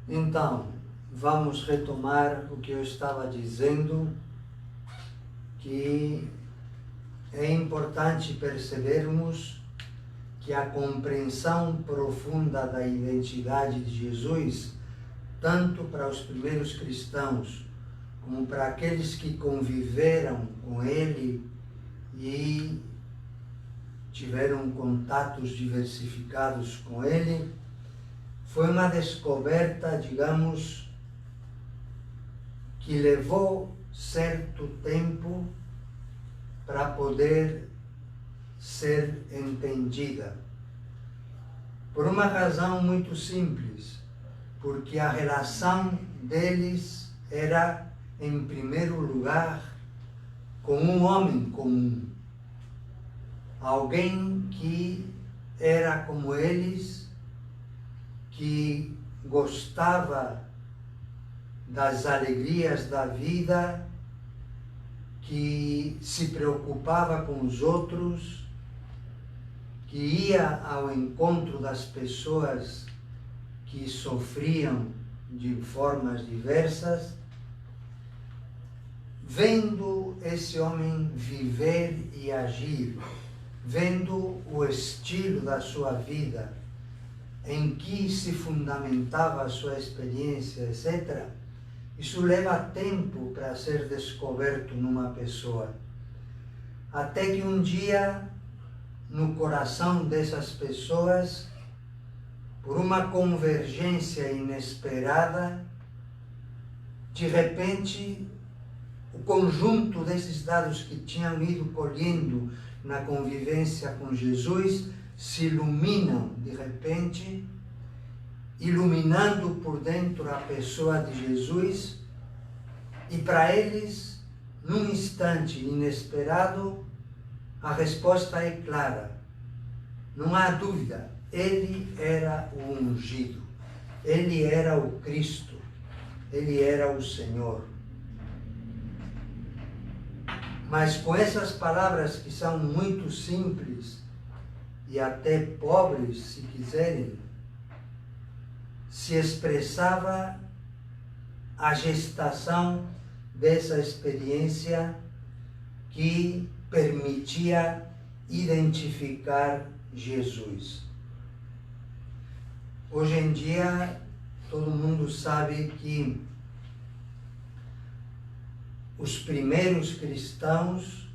Então, vamos retomar o que eu estava dizendo, que é importante percebermos que a compreensão profunda da identidade de Jesus, tanto para os primeiros cristãos, como para aqueles que conviveram com ele e tiveram contatos diversificados com ele, foi uma descoberta, digamos, que levou certo tempo para poder ser entendida. Por uma razão muito simples, porque a relação deles era, em primeiro lugar, com um homem comum. Alguém que era como eles, que gostava das alegrias da vida, que se preocupava com os outros, que ia ao encontro das pessoas que sofriam de formas diversas. Vendo esse homem viver e agir, vendo o estilo da sua vida, em que se fundamentava a sua experiência, etc., isso leva tempo para ser descoberto numa pessoa. Até que um dia, no coração dessas pessoas, por uma convergência inesperada, de repente, o conjunto desses dados que tinham ido colhendo na convivência com Jesus se iluminam de repente, iluminando por dentro a pessoa de Jesus, e para eles, num instante inesperado, a resposta é clara. Não há dúvida, ele era o ungido, ele era o Cristo, ele era o Senhor. Mas com essas palavras que são muito simples e até pobres, se quiserem, se expressava a gestação dessa experiência que permitia identificar Jesus. Hoje em dia, todo mundo sabe que os primeiros cristãos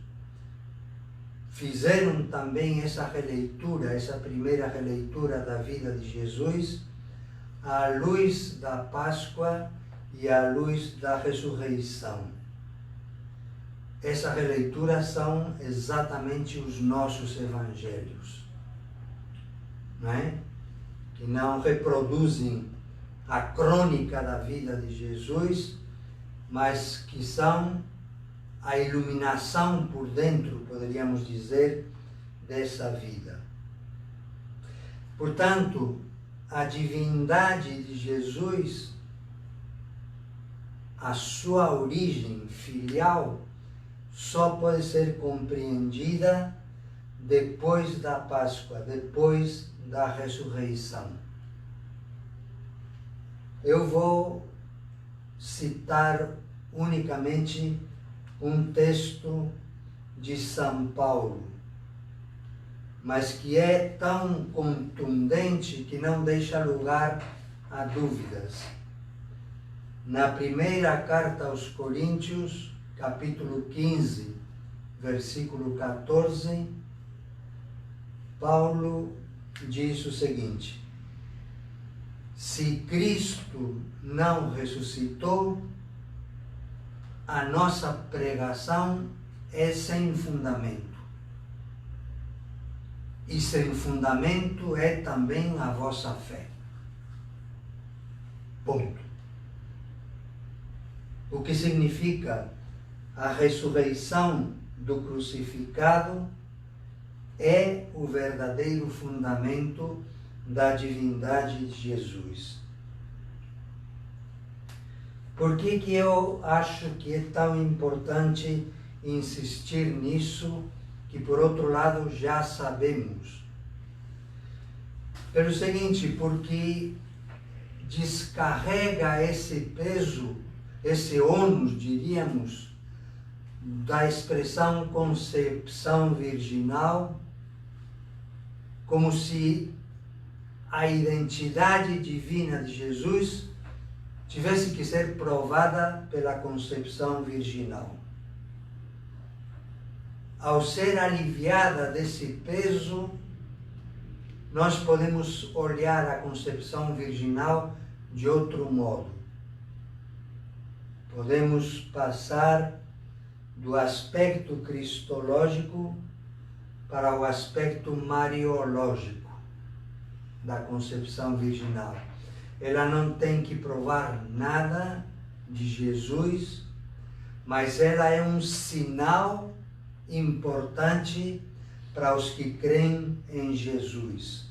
fizeram também essa releitura, essa primeira releitura da vida de Jesus, à luz da Páscoa e à luz da ressurreição. Essa releitura são exatamente os nossos evangelhos, não é? Que não reproduzem a crônica da vida de Jesus, mas que são a iluminação por dentro, poderíamos dizer, dessa vida. Portanto, a divindade de Jesus, a sua origem filial, só pode ser compreendida depois da Páscoa, depois da ressurreição. Eu vou citar unicamente um texto de São Paulo, mas que é tão contundente que não deixa lugar a dúvidas. Na primeira carta aos Coríntios, capítulo 15, versículo 14, Paulo diz o seguinte: se Cristo não ressuscitou, a nossa pregação é sem fundamento. E sem fundamento é também a vossa fé. Ponto. O que significa a ressurreição do crucificado é o verdadeiro fundamento da divindade de Jesus. Por que eu acho que é tão importante insistir nisso, que por outro lado já sabemos? Pelo seguinte, porque descarrega esse peso, esse ônus, diríamos, da expressão concepção virginal, como se a identidade divina de Jesus tivesse que ser provada pela concepção virginal. Ao ser aliviada desse peso, nós podemos olhar a concepção virginal de outro modo. Podemos passar do aspecto cristológico para o aspecto mariológico da concepção virginal. Ela não tem que provar nada de Jesus, mas ela é um sinal importante para os que creem em Jesus.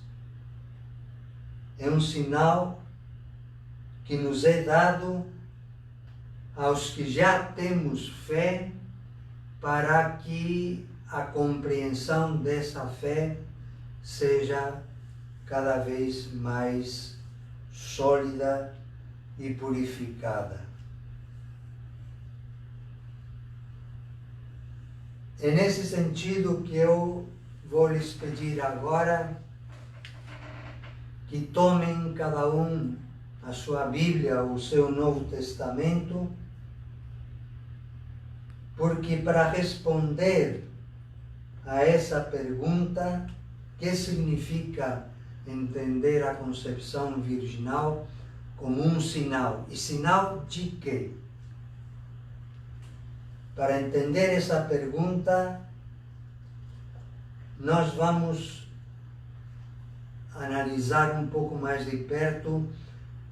É um sinal que nos é dado aos que já temos fé, para que a compreensão dessa fé seja cada vez mais sólida e purificada. É nesse sentido que eu vou lhes pedir agora que tomem cada um a sua Bíblia, o seu Novo Testamento, porque para responder a essa pergunta, que significa entender a concepção virginal como um sinal? E sinal de quê? Para entender essa pergunta, nós vamos analisar um pouco mais de perto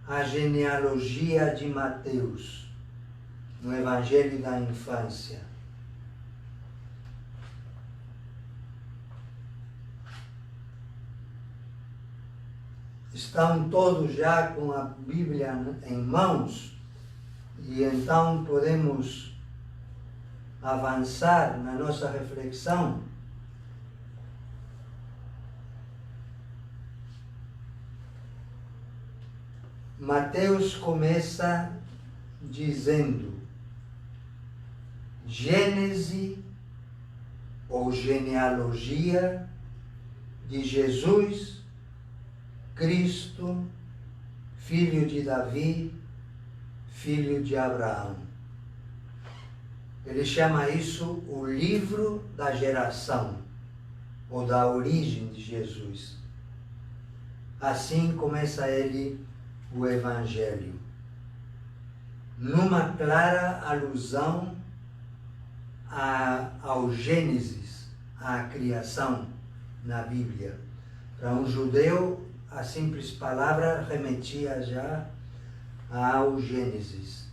a genealogia de Mateus, no Evangelho da Infância. Estão todos já com a Bíblia em mãos e então podemos avançar na nossa reflexão. Mateus começa dizendo: Gênese ou genealogia de Jesus Cristo, filho de Davi, filho de Abraão. Ele chama isso o livro da geração, ou da origem de Jesus. Assim começa ele o Evangelho, numa clara alusão ao Gênesis, à criação na Bíblia. Para um judeu, a simples palavra remetia já ao Gênesis.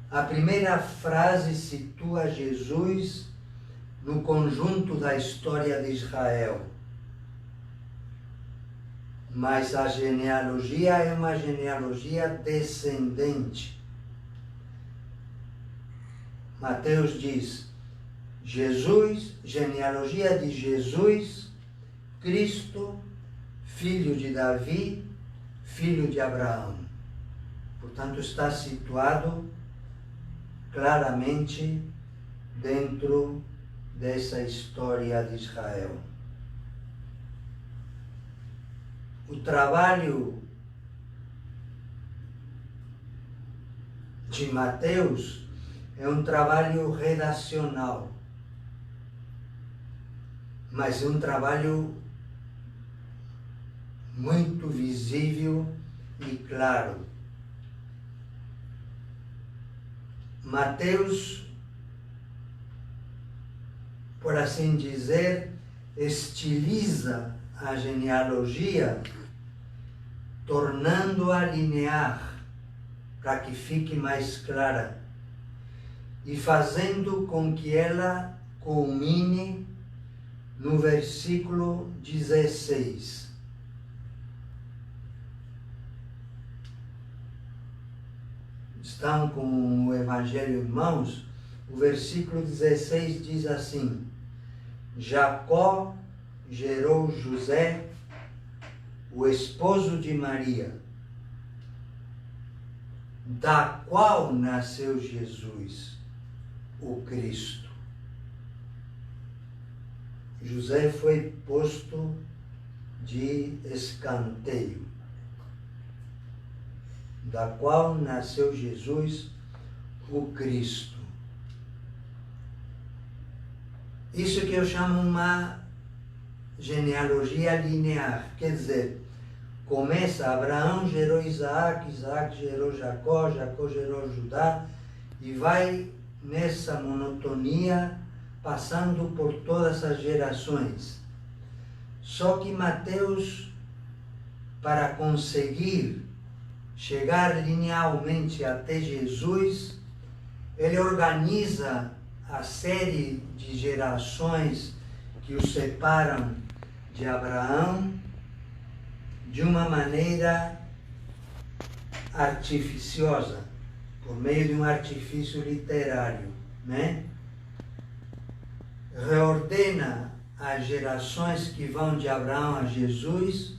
A primeira frase situa Jesus no conjunto da história de Israel. Mas a genealogia é uma genealogia descendente. Mateus diz: Jesus, genealogia de Jesus, Cristo, filho de Davi, filho de Abraão. Portanto, está situado claramente dentro dessa história de Israel. O trabalho de Mateus é um trabalho redacional, mas é um trabalho muito visível e claro. Mateus, por assim dizer, estiliza a genealogia, tornando-a linear, para que fique mais clara, e fazendo com que ela culmine no versículo 16. Estão com o Evangelho em mãos? O versículo 16 diz assim: Jacó gerou José, o esposo de Maria, da qual nasceu Jesus, o Cristo. José foi posto de escanteio, da qual nasceu Jesus, o Cristo. Isso que eu chamo uma genealogia linear, quer dizer, começa, Abraão gerou Isaac, Isaac gerou Jacó, Jacó gerou Judá, e vai nessa monotonia, passando por todas as gerações. Só que Mateus, para conseguir chegar linearmente até Jesus, ele organiza a série de gerações que o separam de Abraão de uma maneira artificiosa, por meio de um artifício literário, né? Reordena as gerações que vão de Abraão a Jesus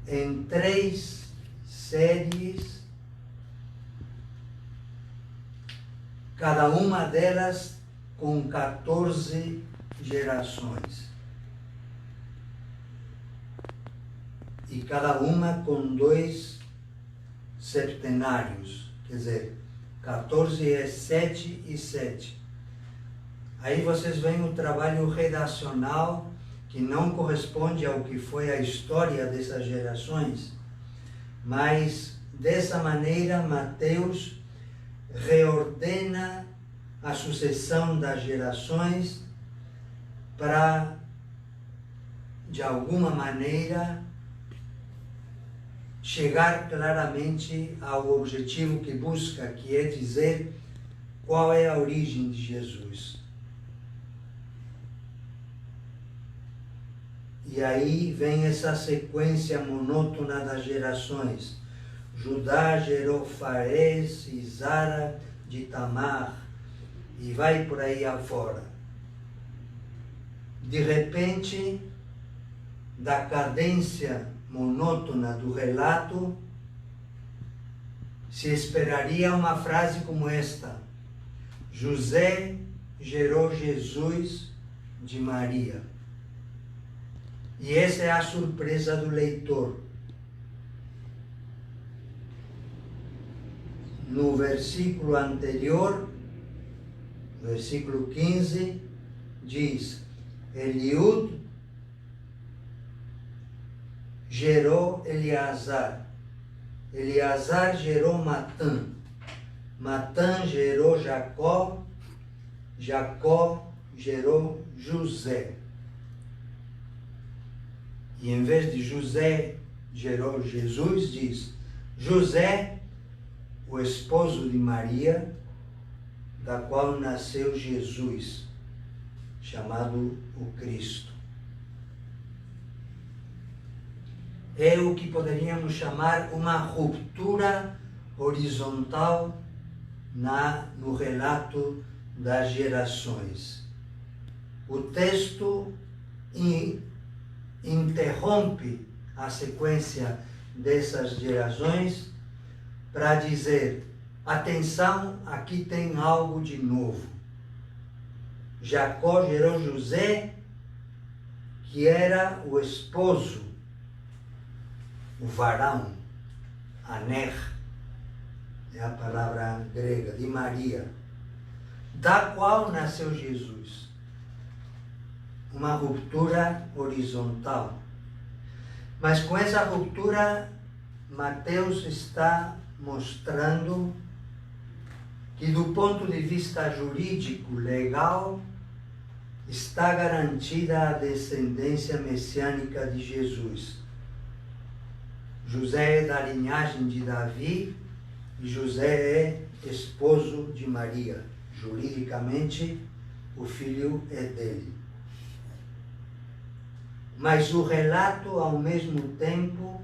em 3 séries, cada uma delas com 14 gerações. E cada uma com 2 septenários, quer dizer, 14 é 7 e 7. Aí vocês veem o trabalho redacional que não corresponde ao que foi a história dessas gerações, mas dessa maneira Mateus reordena a sucessão das gerações para, de alguma maneira, chegar claramente ao objetivo que busca, que é dizer qual é a origem de Jesus. E aí vem essa sequência monótona das gerações. Judá gerou Farés e Zara de Tamar, e vai por aí afora. De repente, da cadência monótona do relato, se esperaria uma frase como esta: José gerou Jesus de Maria. E essa é a surpresa do leitor. No versículo anterior, versículo 15, diz: Eliud gerou Eleazar. Eleazar gerou Matã. Matã gerou Jacó. Jacó gerou José. E em vez de José gerou Jesus, diz José, o esposo de Maria, da qual nasceu Jesus, chamado o Cristo. É o que poderíamos chamar uma ruptura horizontal no relato das gerações. O texto interrompe a sequência dessas gerações para dizer: atenção, aqui tem algo de novo. Jacó gerou José, que era o esposo, o varão, aner, é a palavra grega, de Maria, da qual nasceu Jesus. Uma ruptura horizontal. Mas com essa ruptura, Mateus está mostrando que, do ponto de vista jurídico, legal, está garantida a descendência messiânica de Jesus. José é da linhagem de Davi e José é esposo de Maria. Juridicamente, o filho é dele. Mas o relato, ao mesmo tempo,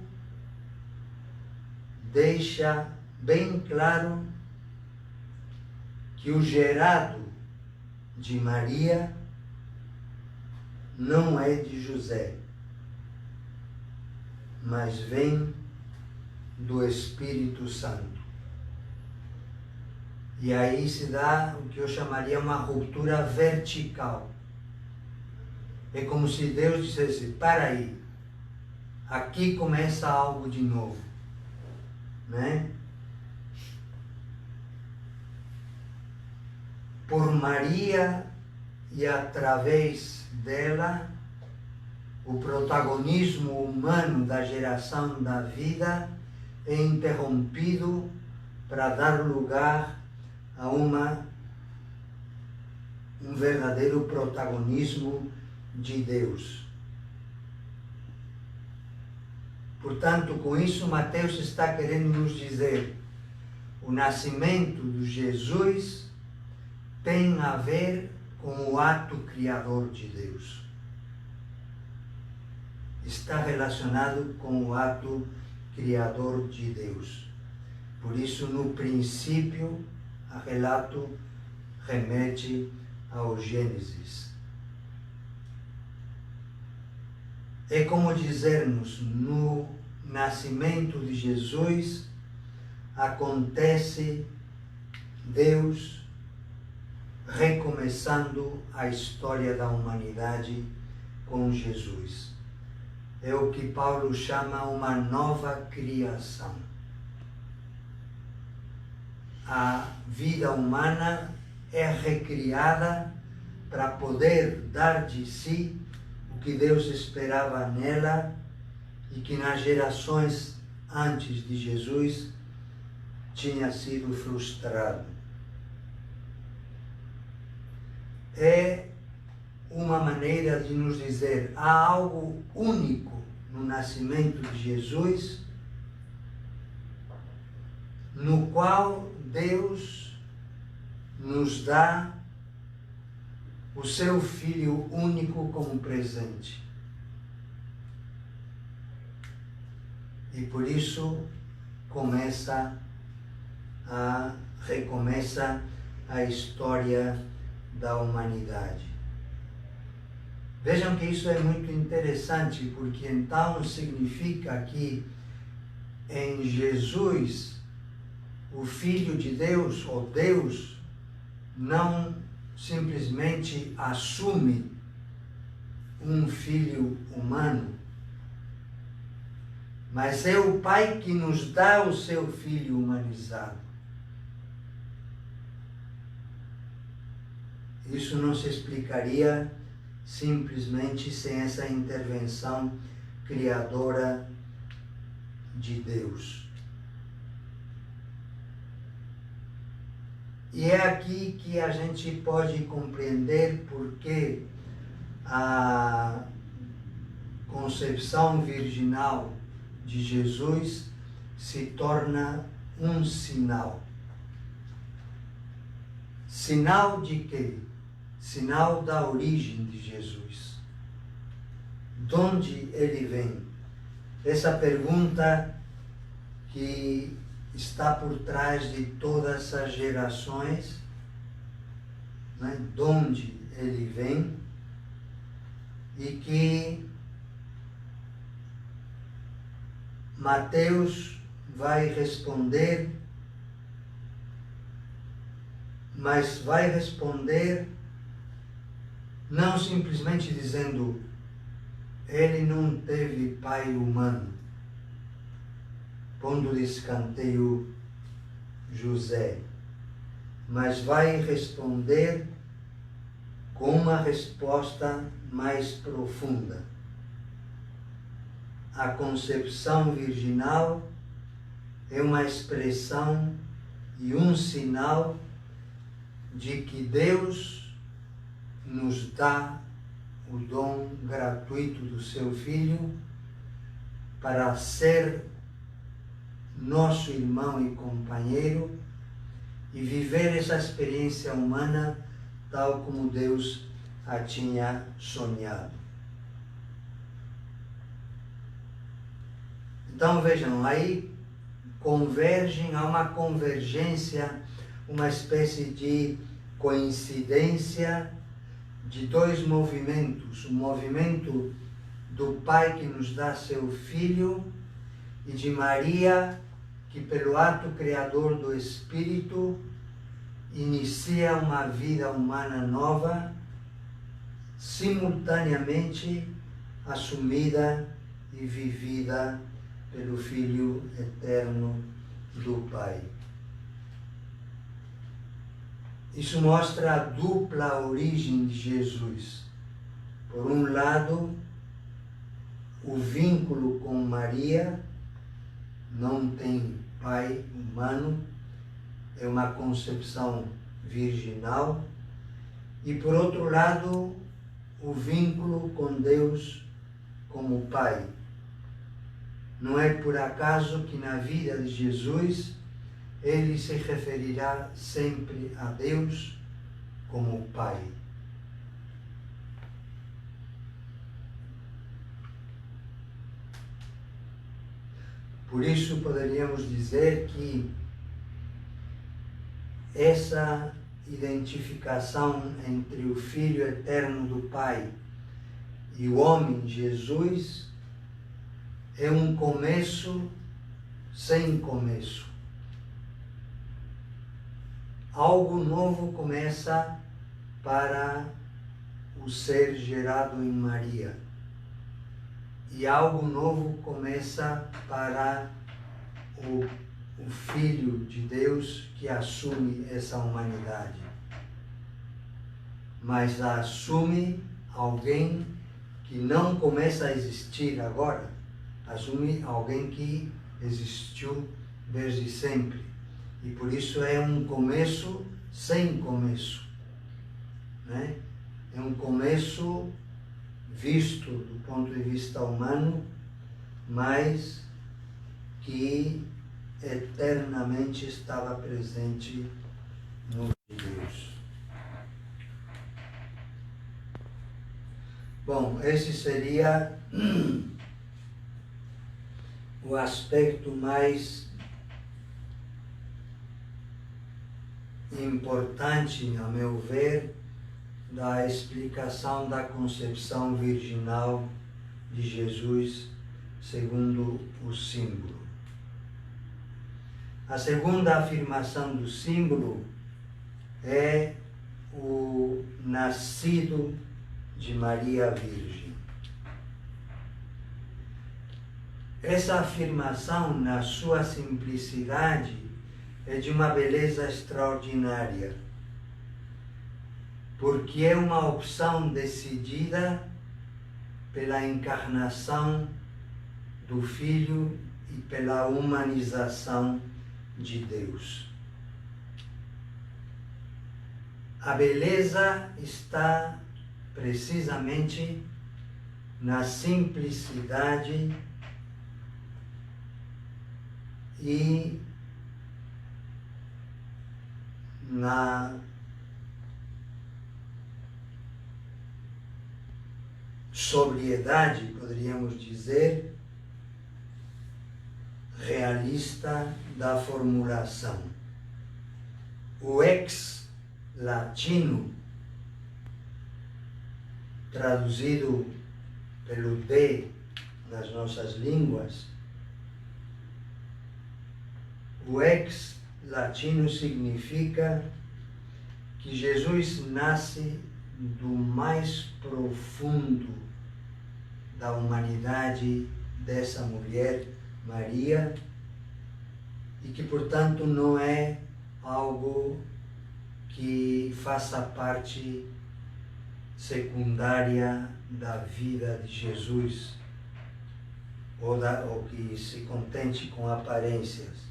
deixa bem claro que o gerado de Maria não é de José, mas vem do Espírito Santo. E aí se dá o que eu chamaria uma ruptura vertical. É como se Deus dissesse, para aí, aqui começa algo de novo, né? Por Maria e através dela, o protagonismo humano da geração da vida é interrompido para dar lugar a um verdadeiro protagonismo de Deus. Portanto, com isso, Mateus está querendo nos dizer: o nascimento de Jesus tem a ver com o ato criador de Deus. Está relacionado com o ato criador de Deus. Por isso, no princípio, o relato remete ao Gênesis. É como dizermos, no nascimento de Jesus acontece Deus recomeçando a história da humanidade com Jesus. É o que Paulo chama uma nova criação. A vida humana é recriada para poder dar de si o que Deus esperava nela e que nas gerações antes de Jesus tinha sido frustrado. É uma maneira de nos dizer, há algo único no nascimento de Jesus, no qual Deus nos dá o seu Filho único como presente. E por isso recomeça a história da humanidade. Vejam que isso é muito interessante, porque então significa que em Jesus, o Filho de Deus, ou Deus, não simplesmente assume um filho humano, mas é o Pai que nos dá o seu Filho humanizado. Isso não se explicaria simplesmente sem essa intervenção criadora de Deus. E é aqui que a gente pode compreender por que a concepção virginal de Jesus se torna um sinal. Sinal de quê? Sinal da origem de Jesus. De onde ele vem? Essa pergunta que está por trás de todas as gerações, né? De onde ele vem, e que Mateus vai responder, mas vai responder não simplesmente dizendo ele não teve pai humano, pondo de escanteio José, mas vai responder com uma resposta mais profunda. A concepção virginal é uma expressão e um sinal de que Deus nos dá o dom gratuito do seu Filho para ser nosso irmão e companheiro e viver essa experiência humana tal como Deus a tinha sonhado. Então vejam, aí convergem a uma convergência, uma espécie de coincidência de dois movimentos, o movimento do Pai que nos dá seu Filho e de Maria que, pelo ato criador do Espírito, inicia uma vida humana nova, simultaneamente assumida e vivida pelo Filho eterno do Pai. Isso mostra a dupla origem de Jesus. Por um lado, o vínculo com Maria, não tem pai humano, é uma concepção virginal. E por outro lado, o vínculo com Deus como Pai. Não é por acaso que na vida de Jesus ele se referirá sempre a Deus como Pai. Por isso poderíamos dizer que essa identificação entre o Filho eterno do Pai e o homem Jesus é um começo sem começo. Algo novo começa para o ser gerado em Maria. E algo novo começa para o Filho de Deus que assume essa humanidade. Mas assume alguém que não começa a existir agora, assume alguém que existiu desde sempre. E por isso é um começo sem começo, né? É um começo visto do ponto de vista humano, mas que eternamente estava presente no Deus. Bom, esse seria o aspecto mais importante, a meu ver, da explicação da concepção virginal de Jesus segundo o símbolo. A segunda afirmação do símbolo é o nascido de Maria Virgem. Essa afirmação, na sua simplicidade, é de uma beleza extraordinária, porque é uma opção decidida pela encarnação do Filho e pela humanização de Deus. A beleza está precisamente na simplicidade e na sobriedade, poderíamos dizer, realista da formulação. O ex latino, traduzido pelo D nas nossas línguas, o ex latino significa que Jesus nasce do mais profundo da humanidade dessa mulher, Maria, e que, portanto, não é algo que faça parte secundária da vida de Jesus, ou que se contente com aparências.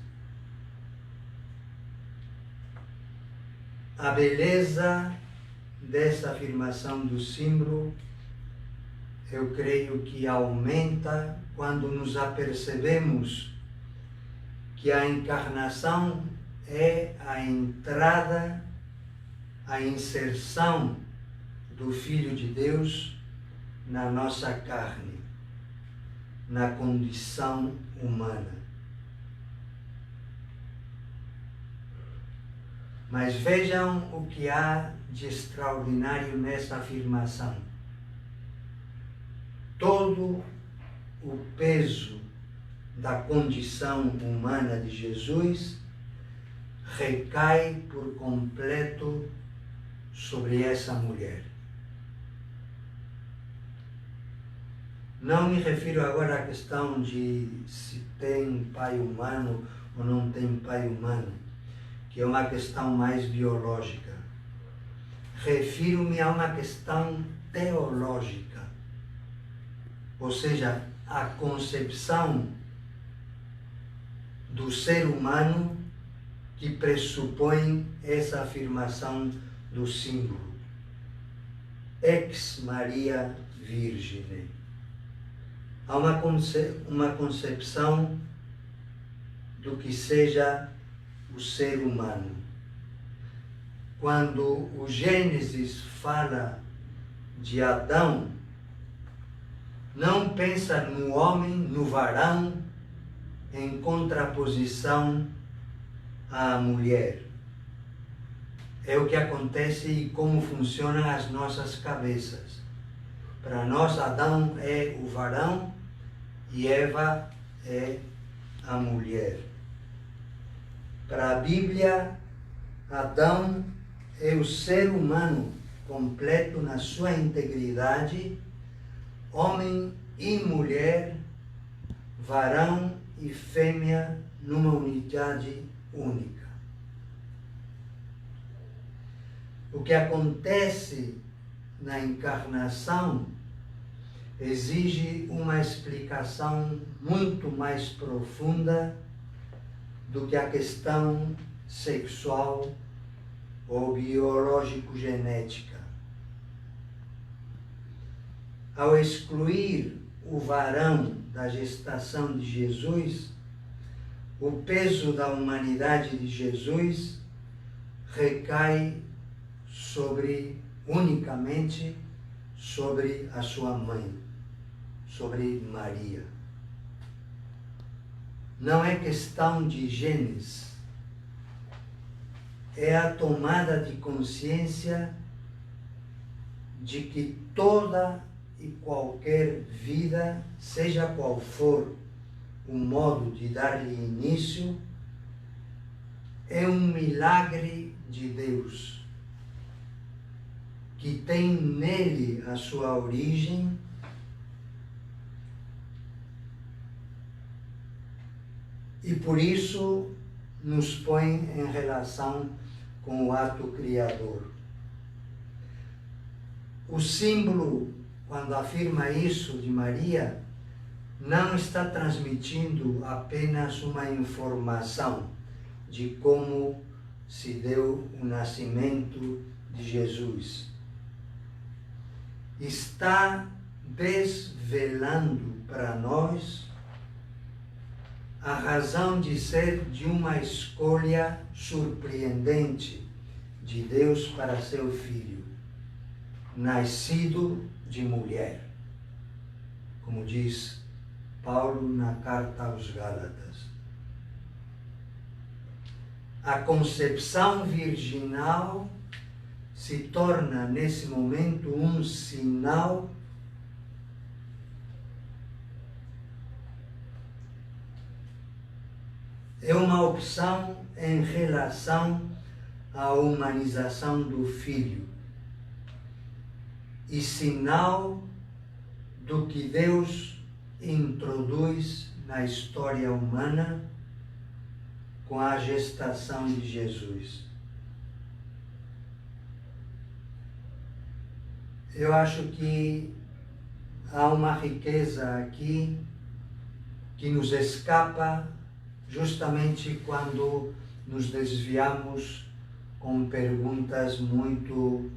A beleza dessa afirmação do símbolo, eu creio que aumenta quando nos apercebemos que a encarnação é a entrada, a inserção do Filho de Deus na nossa carne, na condição humana. Mas vejam o que há de extraordinário nessa afirmação. todo o peso da condição humana de Jesus recai por completo sobre essa mulher. Não me refiro agora à questão de se tem pai humano ou não tem pai humano, que é uma questão mais biológica. Refiro-me a uma questão teológica, ou seja, a concepção do ser humano que pressupõe essa afirmação do símbolo. Ex Maria Virgine. Há uma concepção do que seja o ser humano. Quando o Gênesis fala de Adão, não pensa no homem, no varão, em contraposição à mulher. É o que acontece e como funcionam as nossas cabeças. Para nós, Adão é o varão e Eva é a mulher. Para a Bíblia, Adão é o ser humano completo na sua integridade, homem e mulher, varão e fêmea numa unidade única. O que acontece na encarnação exige uma explicação muito mais profunda do que a questão sexual ou biológico-genética. Ao excluir o varão da gestação de Jesus, o peso da humanidade de Jesus recai unicamente sobre a sua mãe, sobre Maria. Não é questão de genes, é a tomada de consciência de que toda e qualquer vida, seja qual for o modo de dar-lhe início, é um milagre de Deus, que tem nele a sua origem e por isso nos põe em relação com o ato criador. O símbolo, quando afirma isso de Maria, não está transmitindo apenas uma informação de como se deu o nascimento de Jesus. Está desvelando para nós a razão de ser de uma escolha surpreendente de Deus para seu filho, nascido de mulher, como diz Paulo na carta aos Gálatas. A concepção virginal se torna nesse momento um sinal é uma opção em relação à humanização do Filho e sinal do que Deus introduz na história humana com a gestação de Jesus. Eu acho que há uma riqueza aqui que nos escapa justamente quando nos desviamos com perguntas muito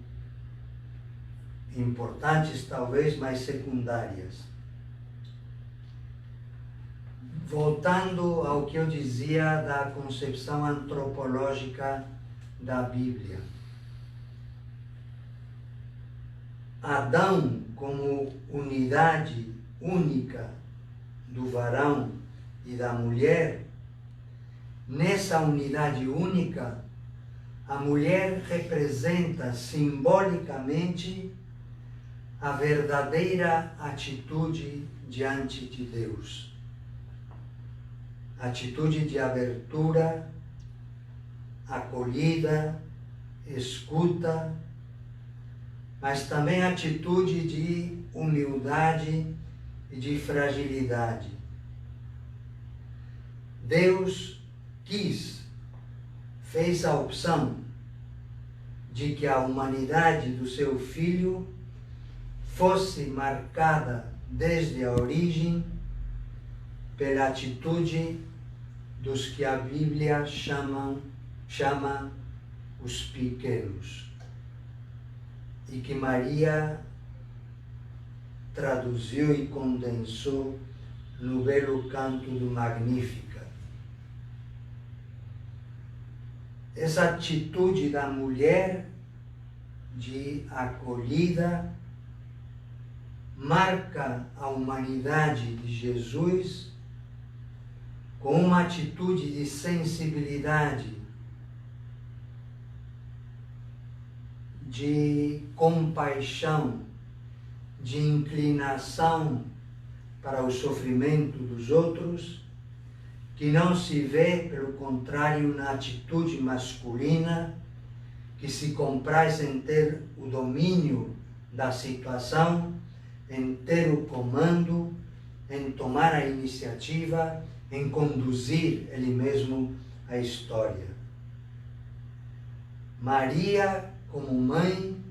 importantes, talvez, mas secundárias. Voltando ao que eu dizia da concepção antropológica da Bíblia. Adão, como unidade única do varão e da mulher, nessa unidade única, a mulher representa simbolicamente a verdadeira atitude diante de Deus. Atitude de abertura, acolhida, escuta, mas também atitude de humildade e de fragilidade. Deus fez a opção de que a humanidade do seu Filho fosse marcada desde a origem pela atitude dos que a Bíblia chama os pequenos, e que Maria traduziu e condensou no belo canto do Magnífica. Essa atitude da mulher de acolhida marca a humanidade de Jesus com uma atitude de sensibilidade, de compaixão, de inclinação para o sofrimento dos outros, que não se vê, pelo contrário, na atitude masculina, que se compraz em ter o domínio da situação, em ter o comando, em tomar a iniciativa, em conduzir ele mesmo a história. Maria, como mãe,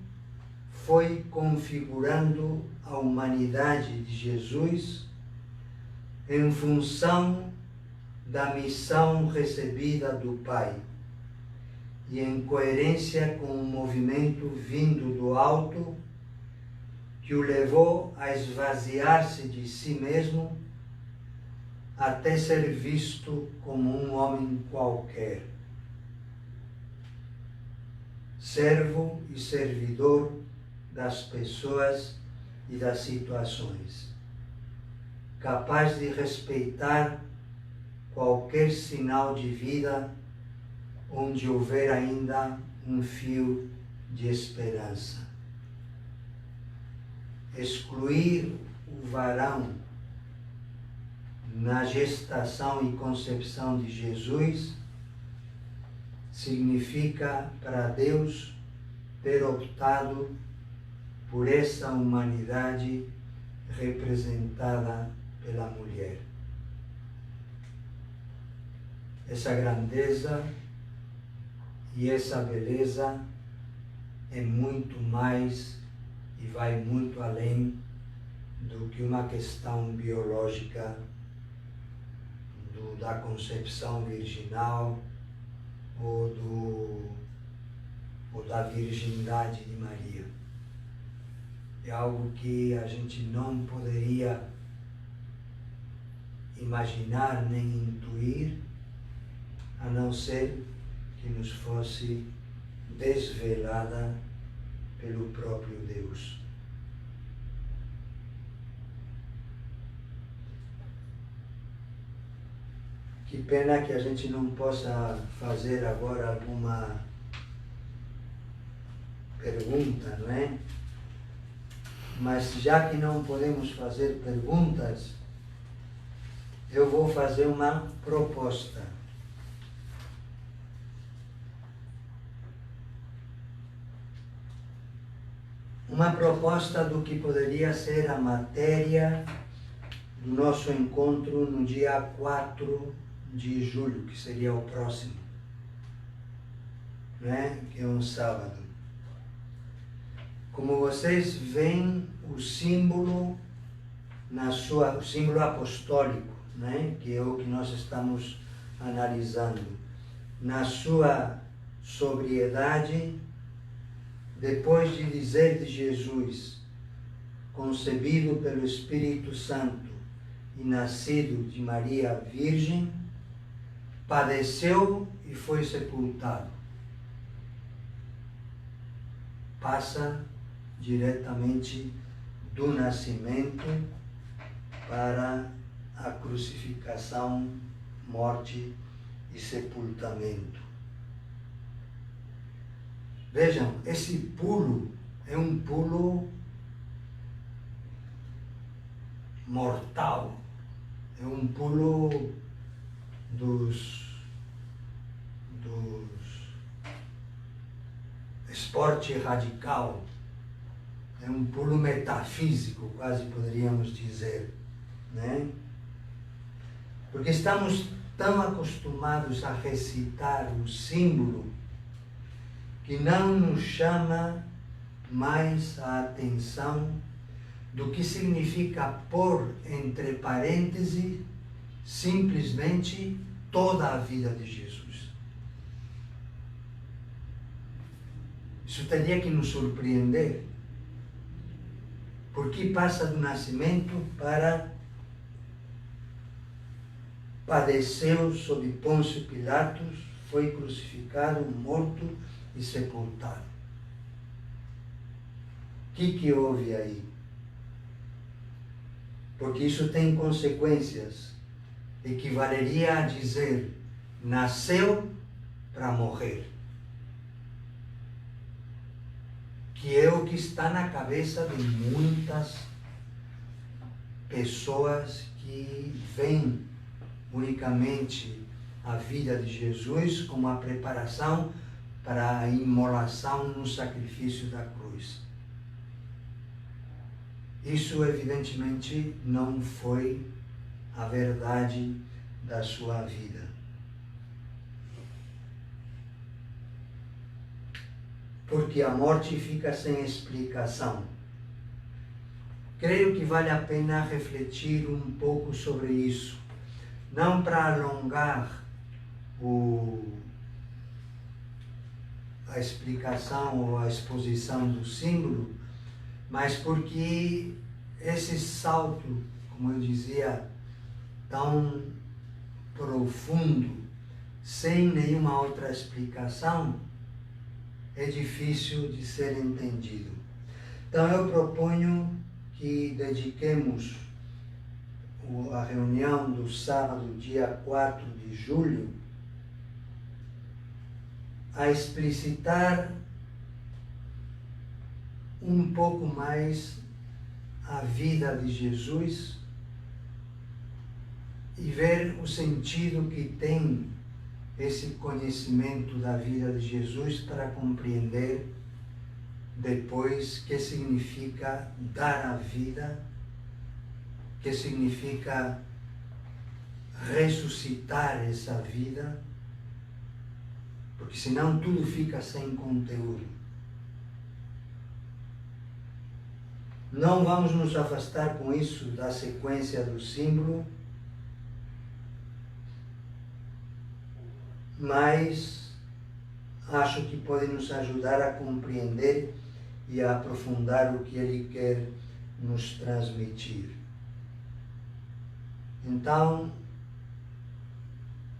foi configurando a humanidade de Jesus em função da missão recebida do Pai e em coerência com o movimento vindo do alto que o levou a esvaziar-se de si mesmo até ser visto como um homem qualquer, servo e servidor das pessoas e das situações, capaz de respeitar qualquer sinal de vida onde houver ainda um fio de esperança. Excluir o varão na gestação e concepção de Jesus significa para Deus ter optado por essa humanidade representada pela mulher. Essa grandeza e essa beleza é muito mais e vai muito além do que uma questão biológica da concepção virginal ou da virgindade de Maria. É algo que a gente não poderia imaginar nem intuir, a não ser que nos fosse desvelada pelo próprio Deus. Que pena que a gente não possa fazer agora alguma pergunta, não é? Mas já que não podemos fazer perguntas, eu vou fazer uma proposta. Uma proposta do que poderia ser a matéria do nosso encontro no dia 4 de julho, que seria o próximo, né? Que é um sábado. Como vocês veem, o símbolo o símbolo apostólico, né? Que é o que nós estamos analisando, na sua sobriedade, depois de dizer de Jesus, concebido pelo Espírito Santo e nascido de Maria Virgem, padeceu e foi sepultado. Passa diretamente do nascimento para a crucificação, morte e sepultamento. Vejam, esse pulo é um pulo mortal, é um pulo dos esporte radical, é um pulo metafísico, quase poderíamos dizer, né? Porque estamos tão acostumados a recitar o símbolo que não nos chama mais a atenção do que significa pôr entre parênteses simplesmente toda a vida de Jesus. Isso teria que nos surpreender, porque passa do nascimento para padeceu sob Pôncio Pilatos, foi crucificado, morto e sepultado. O que houve aí? Porque isso tem consequências. Equivaleria a dizer, nasceu para morrer. Que é o que está na cabeça de muitas pessoas que veem unicamente a vida de Jesus como a preparação para a imolação no sacrifício da cruz. Isso evidentemente não foi a verdade da sua vida. Porque a morte fica sem explicação. Creio que vale a pena refletir um pouco sobre isso. Não para alongar a explicação ou a exposição do símbolo, mas porque esse salto, como eu dizia, tão profundo, sem nenhuma outra explicação, é difícil de ser entendido. Então eu proponho que dediquemos a reunião do sábado, dia 4 de julho, a explicitar um pouco mais a vida de Jesus e ver o sentido que tem esse conhecimento da vida de Jesus para compreender depois que significa dar a vida, que significa ressuscitar essa vida, porque senão tudo fica sem conteúdo. Não vamos nos afastar com isso da sequência do símbolo, mas acho que pode nos ajudar a compreender e a aprofundar o que ele quer nos transmitir. Então,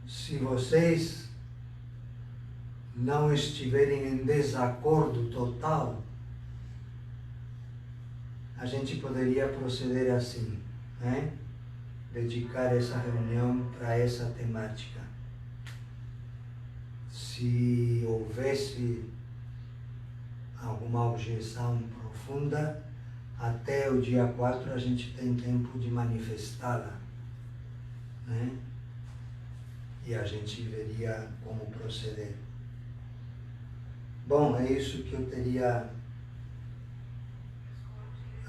se vocês não estiverem em desacordo total, a gente poderia proceder assim, né? Dedicar essa reunião para essa temática. Se houvesse alguma objeção profunda, até o dia 4 a gente tem tempo de manifestá-la, né? E a gente veria como proceder. Bom, é isso que eu teria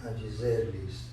a dizer-lhes.